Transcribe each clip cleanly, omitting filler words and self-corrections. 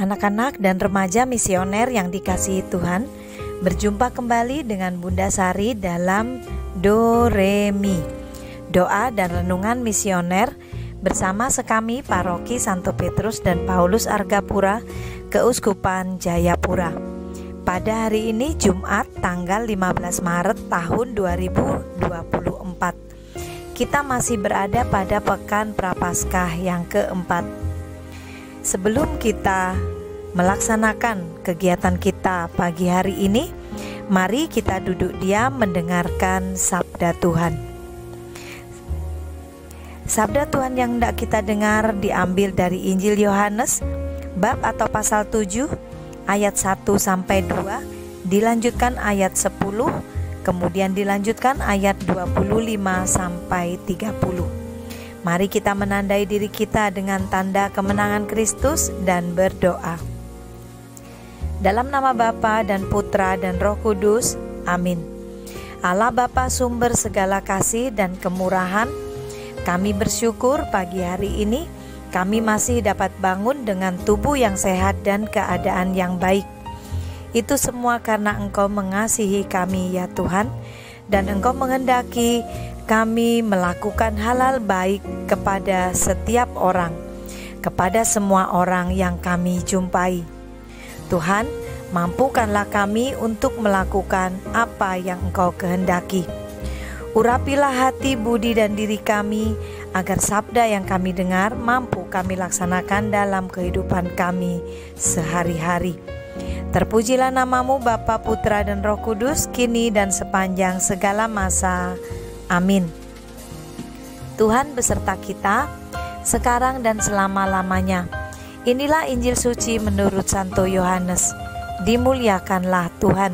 Anak-anak dan remaja misioner yang dikasihi Tuhan, berjumpa kembali dengan Bunda Sari dalam Do Re Mi, doa dan renungan misioner bersama sekami Paroki Santo Petrus dan Paulus Argapura, Keuskupan Jayapura. Pada hari ini Jumat tanggal 15 Maret tahun 2024. Kita masih berada pada pekan Prapaskah yang keempat. Sebelum kita melaksanakan kegiatan kita pagi hari ini, mari kita duduk diam mendengarkan sabda Tuhan. Sabda Tuhan yang hendak kita dengar diambil dari Injil Yohanes bab atau pasal 7 ayat 1 sampai 2, dilanjutkan ayat 10, kemudian dilanjutkan ayat 25 sampai 30. Mari kita menandai diri kita dengan tanda kemenangan Kristus dan berdoa. Dalam nama Bapa dan Putra dan Roh Kudus, amin. Allah Bapa sumber segala kasih dan kemurahan, kami bersyukur pagi hari ini kami masih dapat bangun dengan tubuh yang sehat dan keadaan yang baik. Itu semua karena Engkau mengasihi kami ya Tuhan, dan Engkau menghendaki kami melakukan hal-hal baik kepada setiap orang, kepada semua orang yang kami jumpai. Tuhan, mampukanlah kami untuk melakukan apa yang Engkau kehendaki. Urapilah hati, budi, dan diri kami, agar sabda yang kami dengar mampu kami laksanakan dalam kehidupan kami sehari-hari. Terpujilah namamu Bapa, Putra, dan Roh Kudus, kini dan sepanjang segala masa. Amin. Tuhan beserta kita, sekarang dan selama-lamanya. Inilah Injil suci menurut Santo Yohanes. Dimuliakanlah Tuhan.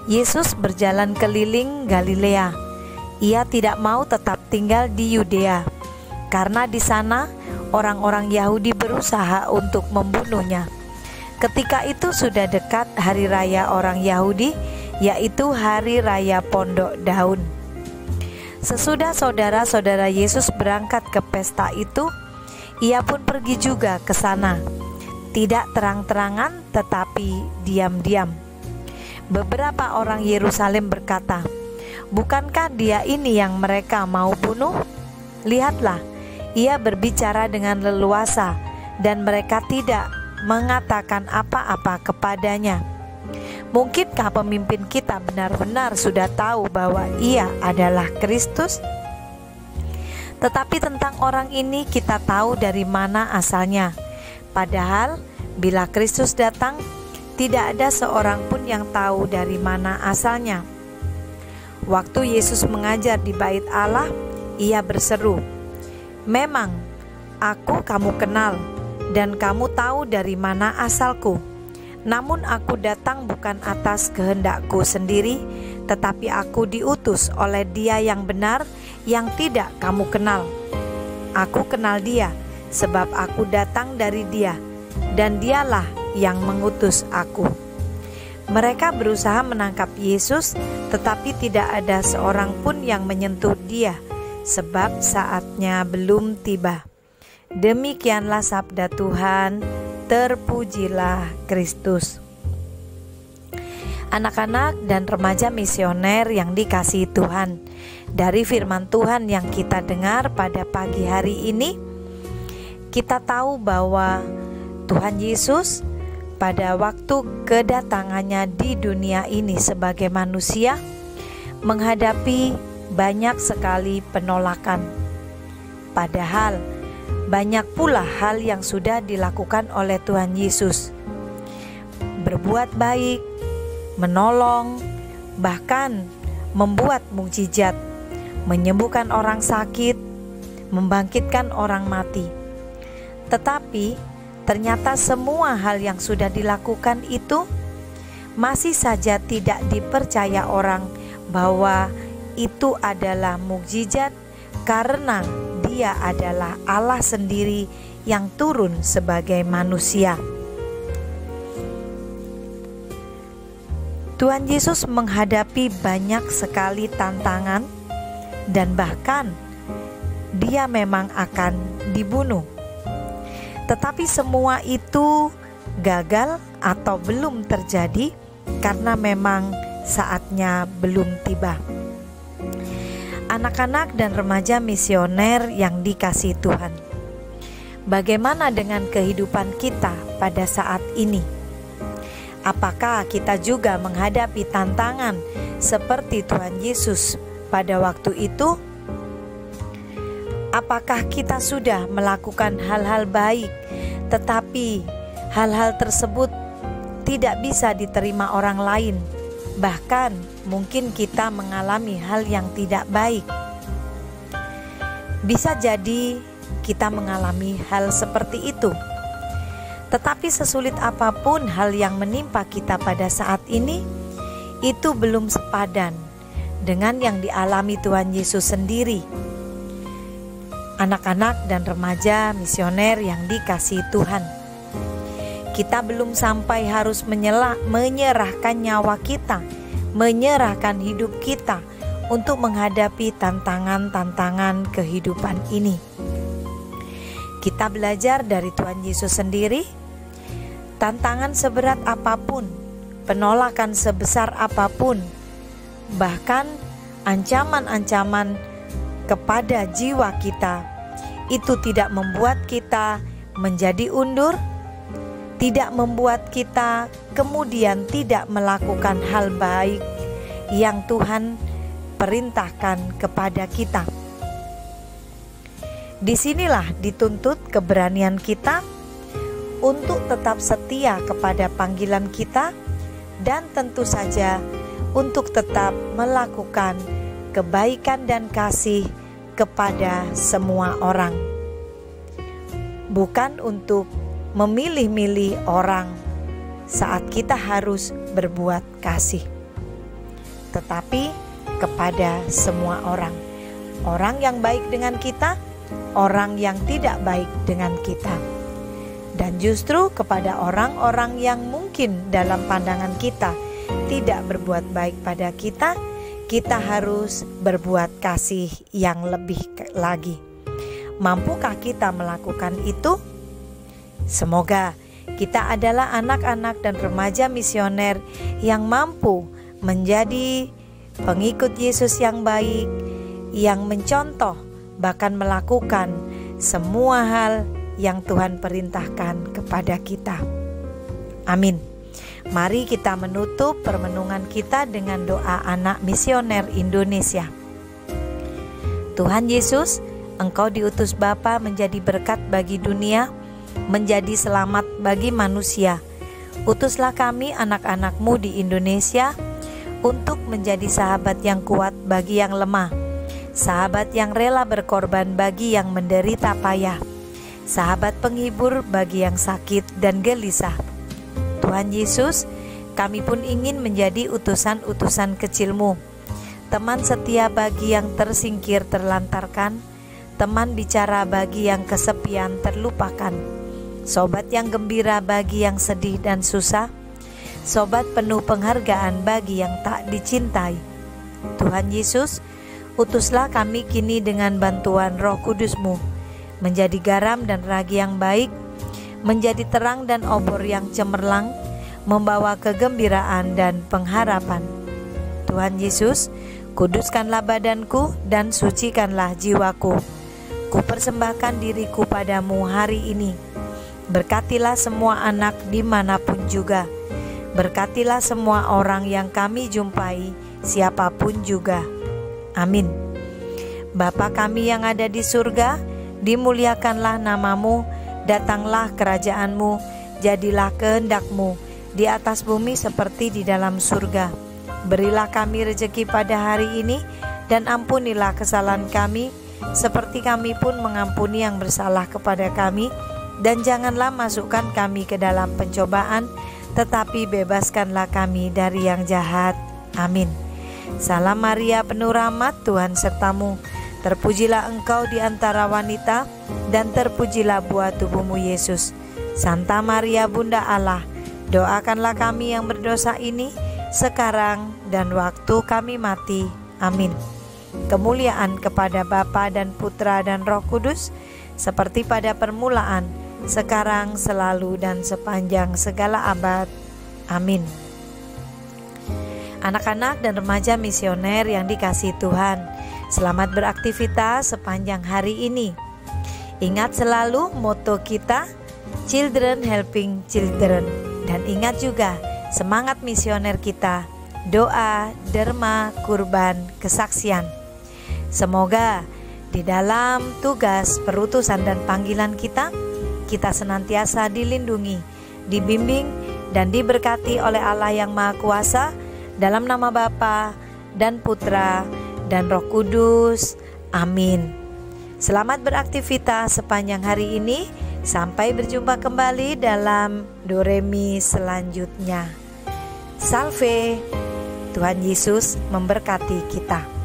Yesus berjalan keliling Galilea. Ia tidak mau tetap tinggal di Yudea, karena di sana orang-orang Yahudi berusaha untuk membunuhnya. Ketika itu sudah dekat hari raya orang Yahudi, yaitu hari raya Pondok Daun. Sesudah saudara-saudara Yesus berangkat ke pesta itu, ia pun pergi juga ke sana. Tidak terang-terangan tetapi diam-diam. Beberapa orang Yerusalem berkata, "Bukankah dia ini yang mereka mau bunuh? Lihatlah, ia berbicara dengan leluasa dan mereka tidak mengatakan apa-apa kepadanya. Mungkinkah pemimpin kita benar-benar sudah tahu bahwa ia adalah Kristus? Tetapi tentang orang ini kita tahu dari mana asalnya. Padahal bila Kristus datang, tidak ada seorang pun yang tahu dari mana asalnya." Waktu Yesus mengajar di Bait Allah, ia berseru, "Memang aku kamu kenal, dan kamu tahu dari mana asalku. Namun aku datang bukan atas kehendakku sendiri, tetapi aku diutus oleh Dia yang benar, yang tidak kamu kenal. Aku kenal Dia, sebab aku datang dari Dia, dan Dialah yang mengutus aku." Mereka berusaha menangkap Yesus, tetapi tidak ada seorang pun yang menyentuh Dia, sebab saatnya belum tiba. Demikianlah sabda Tuhan. Terpujilah Kristus. Anak-anak dan remaja misioner yang dikasihi Tuhan, dari firman Tuhan yang kita dengar pada pagi hari ini, kita tahu bahwa Tuhan Yesus pada waktu kedatangannya di dunia ini sebagai manusia menghadapi banyak sekali penolakan. Padahal banyak pula hal yang sudah dilakukan oleh Tuhan Yesus. Berbuat baik, menolong, bahkan membuat mukjizat, menyembuhkan orang sakit, membangkitkan orang mati. Tetapi ternyata semua hal yang sudah dilakukan itu masih saja tidak dipercaya orang bahwa itu adalah mukjizat, karena Dia adalah Allah sendiri yang turun sebagai manusia. Tuhan Yesus menghadapi banyak sekali tantangan, dan bahkan Dia memang akan dibunuh. Tetapi semua itu gagal atau belum terjadi karena memang saatnya belum tiba. Anak-anak dan remaja misioner yang dikasihi Tuhan, bagaimana dengan kehidupan kita pada saat ini? Apakah kita juga menghadapi tantangan seperti Tuhan Yesus pada waktu itu? Apakah kita sudah melakukan hal-hal baik, tetapi hal-hal tersebut tidak bisa diterima orang lain? Bahkan mungkin kita mengalami hal yang tidak baik. Bisa jadi kita mengalami hal seperti itu. Tetapi sesulit apapun hal yang menimpa kita pada saat ini, itu belum sepadan dengan yang dialami Tuhan Yesus sendiri. Anak-anak dan remaja misioner yang dikasihi Tuhan, kita belum sampai harus menyerahkan nyawa kita, menyerahkan hidup kita untuk menghadapi tantangan-tantangan kehidupan ini. Kita belajar dari Tuhan Yesus sendiri. Tantangan seberat apapun, penolakan sebesar apapun, bahkan ancaman-ancaman kepada jiwa kita, itu tidak membuat kita menjadi undur, tidak membuat kita kemudian tidak melakukan hal baik yang Tuhan perintahkan kepada kita. Disinilah dituntut keberanian kita untuk tetap setia kepada panggilan kita, dan tentu saja untuk tetap melakukan kebaikan dan kasih kepada semua orang. Bukan untuk memilih-milih orang saat kita harus berbuat kasih, tetapi kepada semua orang. Orang yang baik dengan kita, orang yang tidak baik dengan kita. Dan justru kepada orang-orang yang mungkin dalam pandangan kita tidak berbuat baik pada kita, kita harus berbuat kasih yang lebih lagi. Mampukah kita melakukan itu? Semoga kita adalah anak-anak dan remaja misioner yang mampu menjadi pengikut Yesus yang baik, yang mencontoh bahkan melakukan semua hal yang Tuhan perintahkan kepada kita. Amin. Mari kita menutup permenungan kita dengan doa anak misioner Indonesia. Tuhan Yesus, Engkau diutus Bapa menjadi berkat bagi dunia, menjadi selamat bagi manusia. Utuslah kami anak-anak-Mu di Indonesia untuk menjadi sahabat yang kuat bagi yang lemah, sahabat yang rela berkorban bagi yang menderita payah, sahabat penghibur bagi yang sakit dan gelisah. Tuhan Yesus, kami pun ingin menjadi utusan-utusan kecil-Mu, teman setia bagi yang tersingkir terlantarkan, teman bicara bagi yang kesepian terlupakan, sobat yang gembira bagi yang sedih dan susah, sobat penuh penghargaan bagi yang tak dicintai. Tuhan Yesus, utuslah kami kini dengan bantuan Roh Kudus-Mu, menjadi garam dan ragi yang baik, menjadi terang dan obor yang cemerlang, membawa kegembiraan dan pengharapan. Tuhan Yesus, kuduskanlah badanku dan sucikanlah jiwaku. Kupersembahkan diriku padamu hari ini. Berkatilah semua anak dimanapun juga. Berkatilah semua orang yang kami jumpai, siapapun juga. Amin. Bapa kami yang ada di surga, dimuliakanlah nama-Mu, datanglah kerajaan-Mu, jadilah kehendak-Mu di atas bumi seperti di dalam surga. Berilah kami rezeki pada hari ini, dan ampunilah kesalahan kami, seperti kami pun mengampuni yang bersalah kepada kami. Dan janganlah masukkan kami ke dalam pencobaan, tetapi bebaskanlah kami dari yang jahat. Amin. Salam Maria, penuh rahmat, Tuhan sertamu. Terpujilah engkau di antara wanita, dan terpujilah buah tubuhmu Yesus. Santa Maria Bunda Allah, doakanlah kami yang berdosa ini, sekarang dan waktu kami mati. Amin. Kemuliaan kepada Bapa dan Putra dan Roh Kudus, seperti pada permulaan, sekarang, selalu, dan sepanjang segala abad. Amin. Anak-anak dan remaja misioner yang dikasihi Tuhan, selamat beraktivitas sepanjang hari ini. Ingat selalu moto kita, Children Helping Children. Dan ingat juga semangat misioner kita, doa, derma, kurban, kesaksian. Semoga di dalam tugas, perutusan, dan panggilan kita senantiasa dilindungi, dibimbing, dan diberkati oleh Allah yang Maha Kuasa, dalam nama Bapa dan Putra dan Roh Kudus. Amin. Selamat beraktivitas sepanjang hari ini. Sampai berjumpa kembali dalam Doremi selanjutnya. Salve, Tuhan Yesus memberkati kita.